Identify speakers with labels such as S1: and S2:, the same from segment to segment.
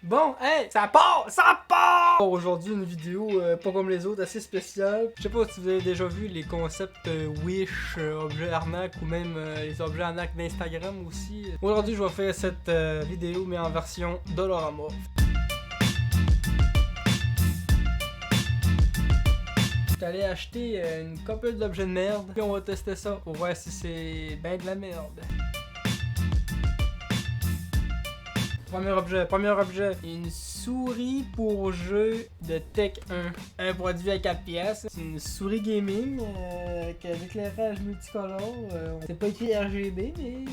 S1: Bon, hey, ça part! Ça part! Aujourd'hui, une vidéo pas comme les autres, assez spéciale. Je sais pas si vous avez déjà vu les concepts Wish, objets arnaques ou même les objets arnaques d'Instagram aussi. Aujourd'hui, je vais faire cette vidéo mais en version Dollarama. Je suis allé acheter une couple d'objets de merde, puis on va tester ça pour voir si c'est ben de la merde. Premier objet, une souris pour jeu de Tech 1. Un produit à 4 pièces. C'est une souris gaming avec un éclairage multicolore. C'est pas écrit RGB, mais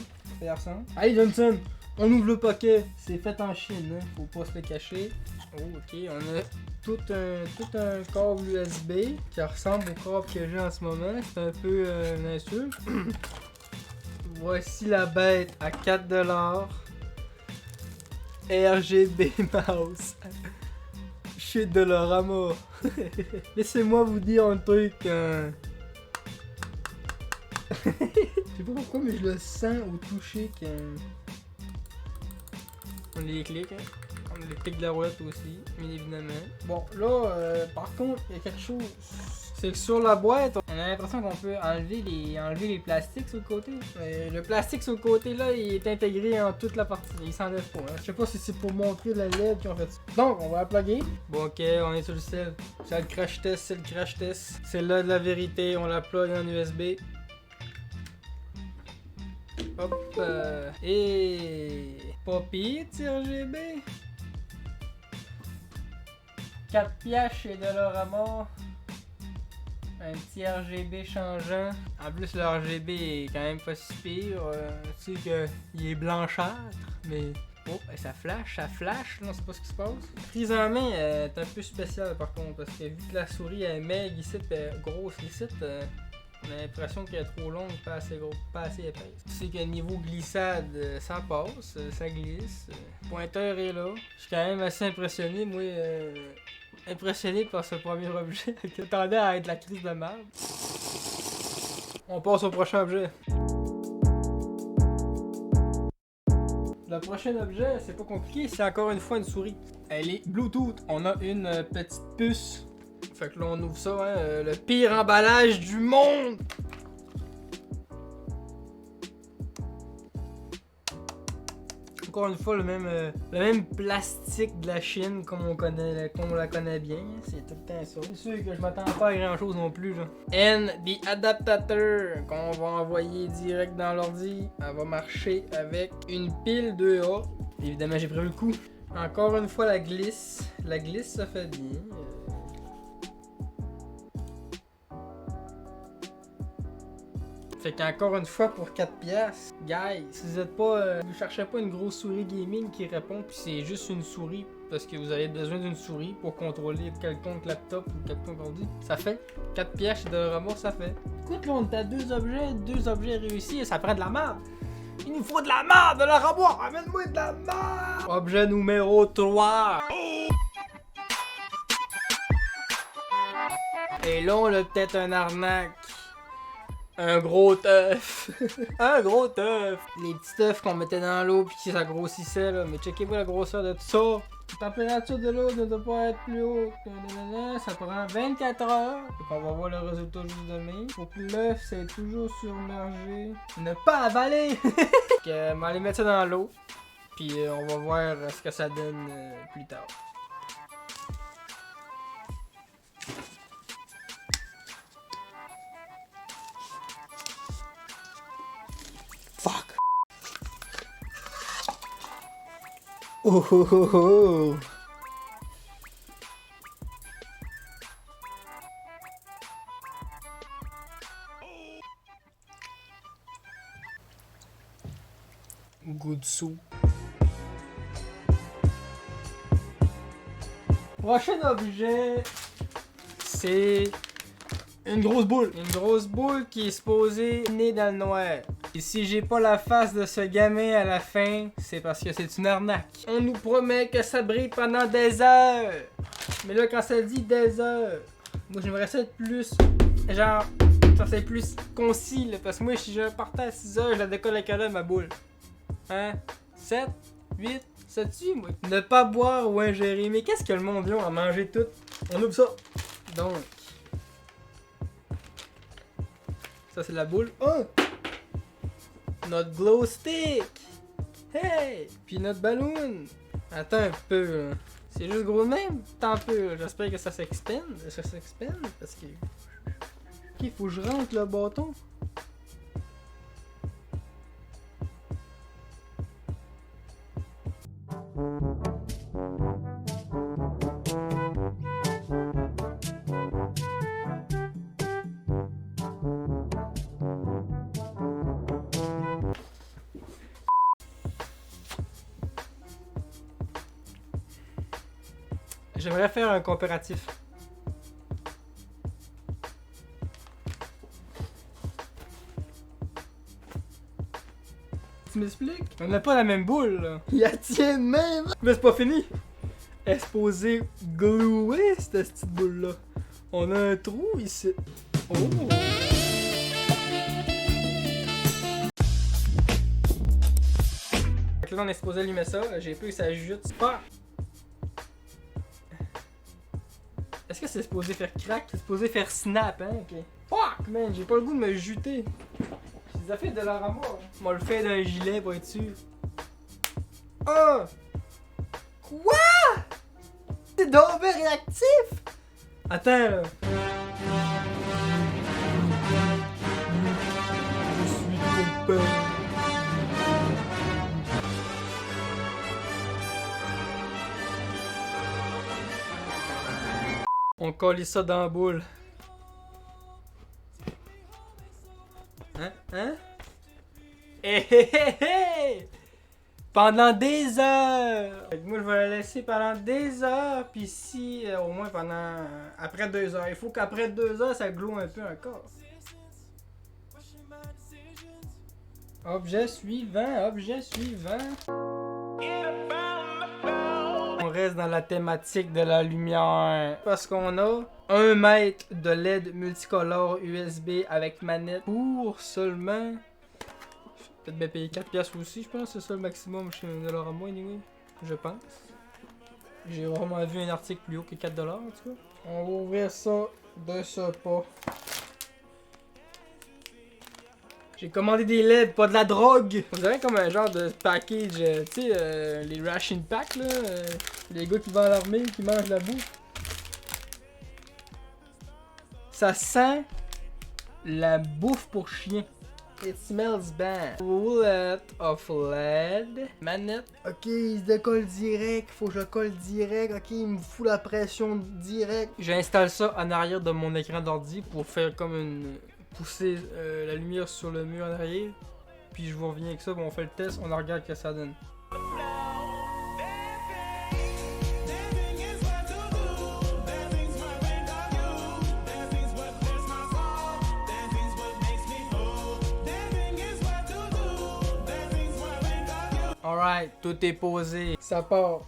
S1: ça ressemble. Allez Johnson, on ouvre le paquet. C'est fait en Chine, hein. Faut pas se le cacher. Oh, ok, on a tout un câble USB qui ressemble au câble que j'ai en ce moment. C'est un peu une insulte. Voici la bête à 4$. RGB mouse. Chez Dollarama. Laissez-moi vous dire un truc. Je sais pas pourquoi, mais je le sens au toucher quand on les clique. Hein. On les clique de la roulette aussi, bien évidemment. Bon, là, par contre, il y a quelque chose. C'est que sur la boîte, on a l'impression qu'on peut enlever les plastiques sur le côté. Le plastique sur le côté là, il est intégré en toute la partie. Il s'enlève pas. Hein. Je sais pas si c'est pour montrer la LED qu'ils ont fait ça. Donc, on va la plugger. Bon, ok, on est sur le sel. C'est le crash test, c'est le crash test. C'est là de la vérité, on la plug en USB. Hop. Et. Pas pire, petit RGB. 4 piastres chez Dollarama. Un petit RGB changeant. En plus, le RGB est quand même pas si pire. Tu sais qu'il est blanchâtre, mais... Oh, ça flash, non, c'est pas ce qui se passe. Prise en main est un peu spéciale par contre, parce que vu que la souris est maigre ici, grosse ici, on a l'impression qu'elle est trop longue, pas assez épaisse. Tu sais que niveau glissade, ça passe, ça glisse. Le pointeur est là. Je suis quand même assez impressionné, moi. Impressionné par ce premier objet qui attendait à être la crise de merde. On passe au prochain objet. Le prochain objet, c'est pas compliqué, c'est encore une fois une souris. Elle est Bluetooth. On a une petite puce. Fait que là on ouvre ça, hein, le pire emballage du monde! Encore une fois, le même plastique de la Chine comme on la connaît bien. C'est tout le temps ça. C'est sûr que je m'attends pas à grand chose non plus. Là. And the adaptateur qu'on va envoyer direct dans l'ordi, elle va marcher avec une pile 2A. Évidemment, j'ai pris le coup. Encore une fois, la glisse. La glisse, ça fait bien. Fait qu'encore une fois pour 4 piastres, guys, si vous êtes pas, vous cherchez pas une grosse souris gaming qui répond puis c'est juste une souris parce que vous avez besoin d'une souris pour contrôler quelconque laptop ou quelconque ordi, ça fait 4 piastres chez Dollarama, ça fait. Écoute là, on est à deux objets réussis et ça prend de la merde. Il nous faut de la merde, Dollarama, amène-moi de la merde. Objet numéro 3. Et là on a peut-être un arnaque. Un gros teuf. Un gros teuf. Les petits teufs qu'on mettait dans l'eau puis qui s'agrossissaient là. Mais checkez-vous la grosseur de tout ça. La température de l'eau ne doit pas être plus haute. Ça prend 24 heures. Donc on va voir le résultat juste demain. Pour que l'œuf c'est toujours submergé. Ne pas avaler. On va aller mettre ça dans l'eau. Puis on va voir ce que ça donne plus tard. Fuck. Oh oh oh oh. Goût de soupe. Prochain objet, c'est une grosse boule. Une grosse boule qui est supposée née dans le noir. Et si j'ai pas la face de ce gamin à la fin, c'est parce que c'est une arnaque. On nous promet que ça brille pendant des heures. Mais là, quand ça dit des heures, moi j'aimerais ça être plus, genre, ça c'est plus concis là, parce que moi si je partais à 6 heures, je la décolle à quelle heure ma boule? Hein? 7, 8, sais-tu, moi? Ne pas boire ou ingérer. Mais qu'est-ce que le monde a à manger tout? On ouvre ça. Donc. Ça, c'est la boule. Oh! Notre glow stick! Hey! Puis notre ballon! Attends un peu, là. C'est juste gros de même? Attends un peu, là. J'espère que ça s'expande. Ça s'expande? Parce que... Ok, faut que je rentre le bâton. J'aimerais faire un comparatif. Tu m'expliques? On n'a pas la même boule, là. Il la tient même! Mais c'est pas fini! Elle est supposée gluer cette petite boule-là. On a un trou ici. Oh! Fait que là, on est supposé allumer ça. J'ai peur que ça jute. Pas! Est-ce que c'est supposé faire crack? C'est supposé faire snap, hein? Ok. Fuck, man! J'ai pas le goût de me juter. J'ai des affaires de la ramasse. Moi, le fait d'un gilet pour être sûr. Oh! Quoi? C'est donc bien réactif! Attends, là. Je suis trop peur. On colle ça dans la boule. Hein? Hein? Hé hé hé hé! Pendant des heures! Fait que moi je vais la laisser pendant des heures, puis si au moins pendant... après 2 heures. Il faut qu'après 2 heures ça glow un peu encore. Objet suivant, objet suivant. On reste dans la thématique de la lumière. Parce qu'on a 1 mètre de LED multicolore USB avec manette pour seulement... Peut-être bien payer 4$ aussi, je pense. C'est ça le maximum chez Dollarama, anyway. Je pense. J'ai vraiment vu un article plus haut que 4$, en tout cas. On va ouvrir ça de ce pas. J'ai commandé des LED, pas de la drogue! On dirait comme un genre de package, tu sais, les ration packs, là. Les gars qui vont à l'armée, qui mangent la bouffe. Ça sent la bouffe pour chien. It smells bad. Roulette of LED. Manette. Ok, il se décolle direct. Faut que je colle direct. Ok, il me fout la pression direct. J'installe ça en arrière de mon écran d'ordi pour faire comme une... pousser la lumière sur le mur en arrière. Puis je vous reviens avec ça, on fait le test, on regarde ce que ça donne. Alright, tout est posé. Ça part.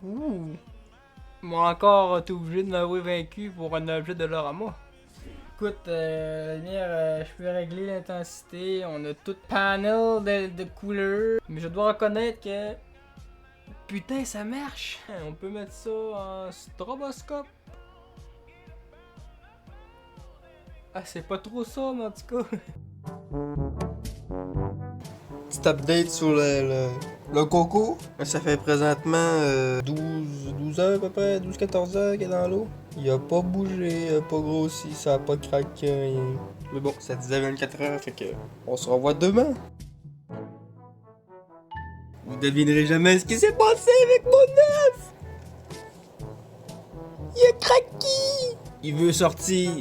S1: Ouh. Moi encore été obligé de m'avouer vaincu pour un objet de Dollarama. Écoute, la lumière, je peux régler l'intensité. On a tout panel de couleurs. Mais je dois reconnaître que... putain, ça marche. On peut mettre ça en stroboscope. Ah, c'est pas trop ça, mais en tout cas. Petit update sur le coco. Ça fait présentement 12 heures à peu près, 12-14 heures qu'il est dans l'eau. Il a pas bougé, il a pas grossi, ça a pas craqué, rien. Mais bon, ça disait 24 heures, fait que on se revoit demain. Vous devinerez jamais ce qui s'est passé avec mon œuf. Il a craqué. Il veut sortir.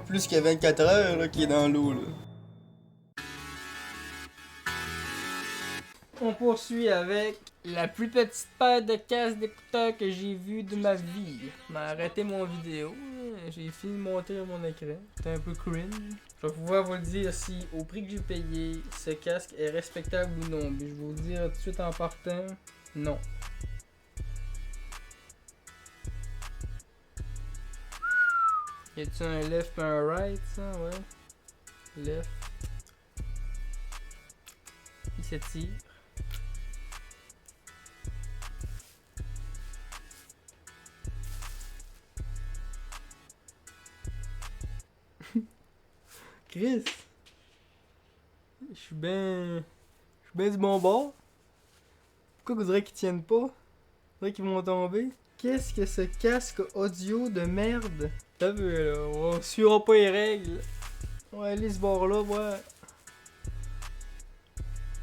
S1: Plus que 24 heures là, qu'il est dans l'eau là. On poursuit avec la plus petite paire de casques d'écouteurs que j'ai vue de ma vie. M'a arrêté mon vidéo. J'ai fini de monter mon écran. C'était un peu cringe. Je vais pouvoir vous le dire si, au prix que j'ai payé, ce casque est respectable ou non. Mais je vais vous le dire tout de suite en partant, non. Y a-tu un left et un right, ça? Ouais. Left. Il s'étire. Chris! Je suis ben du bon bord. Pourquoi vous direz qu'ils tiennent pas? Vous direz qu'ils vont tomber? Qu'est-ce que ce casque audio de merde? T'as vu là, on suivra pas les règles. On va aller ce bord là, ouais.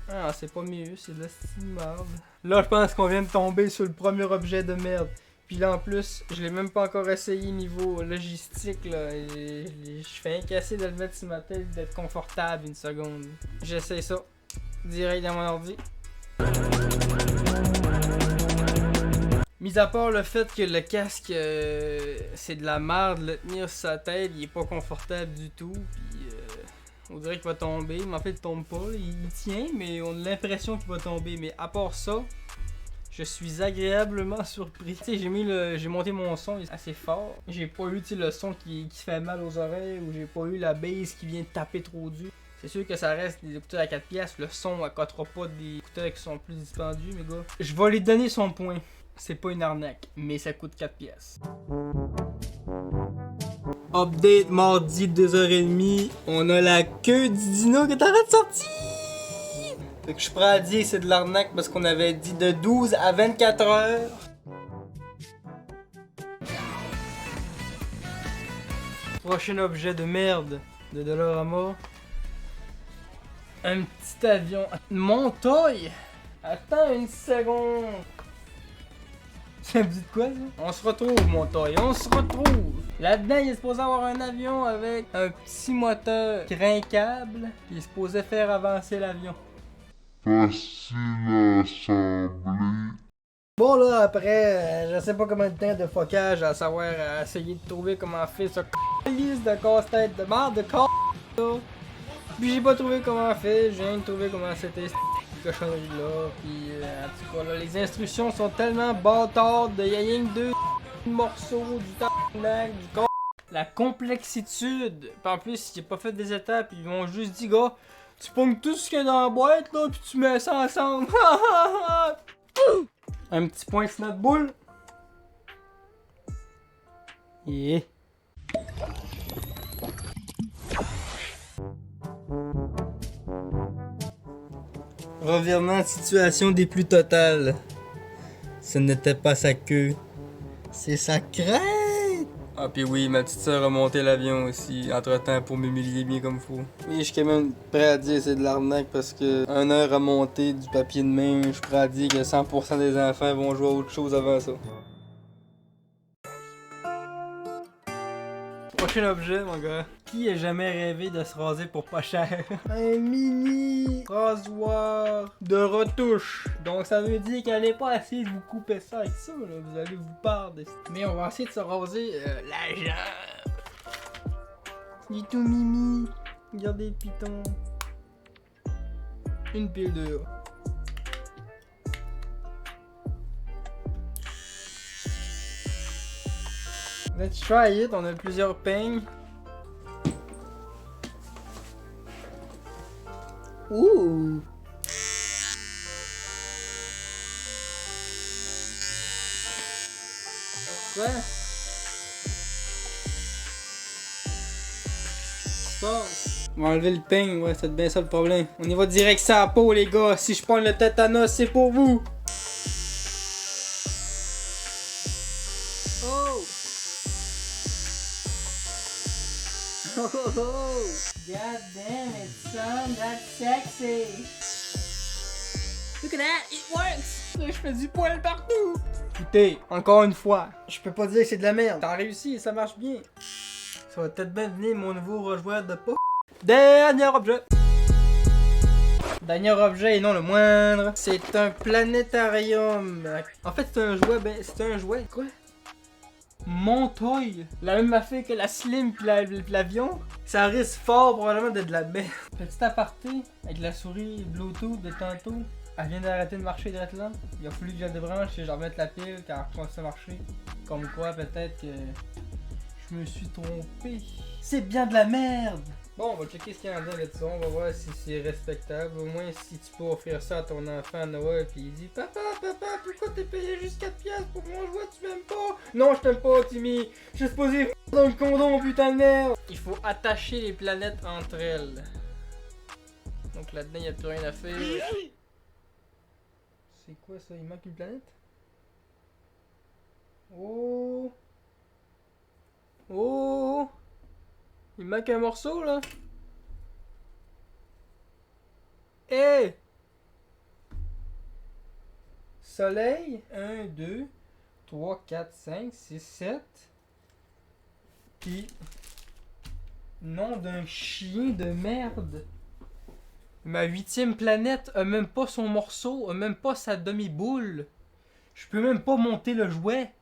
S1: Ah, c'est pas mieux, c'est de la style merde. Là, je pense qu'on vient de tomber sur le premier objet de merde. Puis là, en plus, je l'ai même pas encore essayé niveau logistique, là. Je fais un cassé de le mettre sur ma tête, d'être confortable une seconde. J'essaie ça. Direct dans mon ordi. Mis à part le fait que le casque, c'est de la merde, le tenir sur sa tête, il est pas confortable du tout. Puis, on dirait qu'il va tomber, mais en fait, il tombe pas. Il tient, mais on a l'impression qu'il va tomber. Mais à part ça, je suis agréablement surpris. Tu sais, j'ai monté mon son assez fort. J'ai pas eu le son qui fait mal aux oreilles ou j'ai pas eu la bass qui vient taper trop dur. C'est sûr que ça reste des écouteurs à 4 piastres. Le son accotera pas des écouteurs qui sont plus dispendieux, mes gars. Je vais lui donner son point. C'est pas une arnaque, mais ça coûte 4 piastres. Update mardi 2h30. On a la queue du dino qui est en train de sortir. Fait que je suis prêt à dire que c'est de l'arnaque parce qu'on avait dit de 12 à 24 heures. Prochain objet de merde de Dollarama. Un petit avion. Montoy! Attends une seconde. Ça me dit de quoi ça? On se retrouve, Montoy, on se retrouve! Là-dedans, il est supposé avoir un avion avec un petit moteur crinquable. Il est supposé faire avancer l'avion.
S2: Facile à assembler.
S1: Bon là, après, je sais pas combien de temps de focage à savoir, à essayer de trouver comment faire ce c***lisse de casse-tête de merde de c*** là. Puis j'ai pas trouvé comment faire, j'ai rien de trouver comment c'était cette cochonnerie là. Puis en tout cas là, les instructions sont tellement bâtardes, il y a rien que 2 morceaux du tabarnak, du c***. La complexitude, puis en plus j'ai pas fait des étapes, ils m'ont juste dit gars, tu pognes tout ce qu'il y a dans la boîte là, puis tu mets ça ensemble. Un petit point sur notre boule. Yeah. Revirement de situation des plus totales. Ce n'était pas sa queue, c'est sa crête. Ah puis oui, ma petite soeur a monté l'avion aussi, entre-temps pour m'humilier bien comme faut. Oui, je suis quand même prêt à dire que c'est de l'arnaque parce que 1 heure à monter du papier de main, je suis prêt à dire que 100% des enfants vont jouer à autre chose avant ça. Prochain objet, mon gars. Qui a jamais rêvé de se raser pour pas cher? Un mini rasoir de retouche. Donc ça veut dire qu'elle n'est pas essayer de vous couper ça avec ça, là. Vous allez vous perdre. Mais on va essayer de se raser la jambe. Il est tout mimi. Regardez le piton. Une pile de haut. Let's try it, on a plusieurs peignes. Ouh! Quoi? On va enlever le peigne, ouais, c'est bien ça le problème. On y va direct sur la peau, les gars. Si je prends le tétanos, c'est pour vous. Oh! Oh, oh, oh. God damn it, son, that's sexy. Look at that, it works. Là, je fais du poil partout. Écoutez, encore une fois, je peux pas dire que c'est de la merde. T'as réussi et ça marche bien. Ça va peut-être bien venir mon nouveau rejoueur de pas. Dernier objet. Dernier objet et non le moindre. C'est un planétarium. En fait, c'est un jouet, c'est un jouet, quoi? Montoy, la même affaire que la Slim pis l'avion, ça risque fort probablement d'être de la merde. Petit aparté, avec la souris Bluetooth de tantôt, elle vient d'arrêter de marcher direct là. Il a fallu que je la débranche et je remette la pile car elle commence à marcher. Comme quoi peut-être que je me suis trompé. C'est bien de la merde! Bon, on va checker ce qu'il y a dedans là-dessus, on va voir si c'est respectable. Au moins, si tu peux offrir ça à ton enfant à Noël, puis il dit papa, pourquoi t'es payé juste 4$ pour mon jouet, tu m'aimes pas? Non, je t'aime pas, Timmy. Je suis supposé dans le condom, putain de merde. Il faut attacher les planètes entre elles. Donc là-dedans, il n'y a plus rien à faire. C'est quoi ça? Il manque une planète? Oh! Oh! Il manque un morceau là. Hé! Hey! Soleil. 1, 2, 3, 4, 5, 6, 7. Puis. Nom d'un chien de merde. Ma 8e planète a même pas son morceau, a même pas sa demi-boule. Je peux même pas monter le jouet.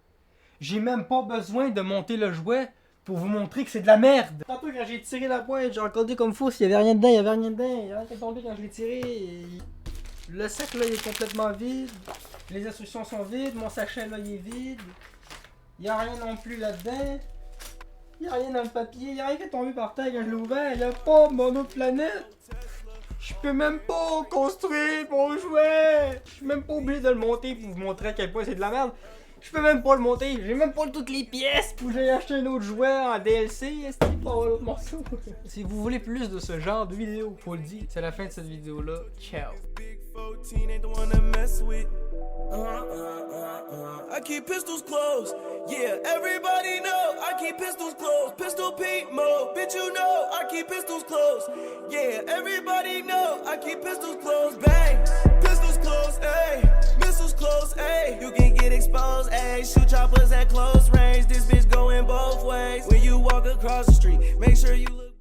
S1: J'ai même pas besoin de monter le jouet pour vous montrer que c'est de la merde. Tantôt quand j'ai tiré la pointe, j'ai regardé comme fou s'il y avait rien dedans, il y avait rien dedans. Il y a rien qui est tombé quand je l'ai tiré. Le sac là il est complètement vide. Les instructions sont vides, mon sachet là il est vide. Il y a rien non plus là-dedans. Il y a rien dans le papier, il y a rien qui est tombé par terre quand je l'ai ouvert. Il y a pas mon autre planète. Je peux même pas construire mon jouet. Je suis même pas obligé de le monter pour vous montrer à quel point c'est de la merde. Je peux même pas le monter. J'ai même pas toutes les pièces pour que j'aille acheter un autre jouet en DLC. Est-ce qu'il faut avoir l'autre morceau? Si vous voulez plus de ce genre de vidéo, faut le dire, c'est la fin de cette vidéo-là. Ciao.
S3: I keep pistols close, yeah, everybody know I keep pistols close, pistol Pete mode, bitch you know I keep pistols close, yeah, everybody know I keep pistols close, bang, pistols close, ayy, missiles close, ayy, you can get exposed, ayy, shoot choppers at close range, this bitch going both ways, when you walk across the street, make sure you look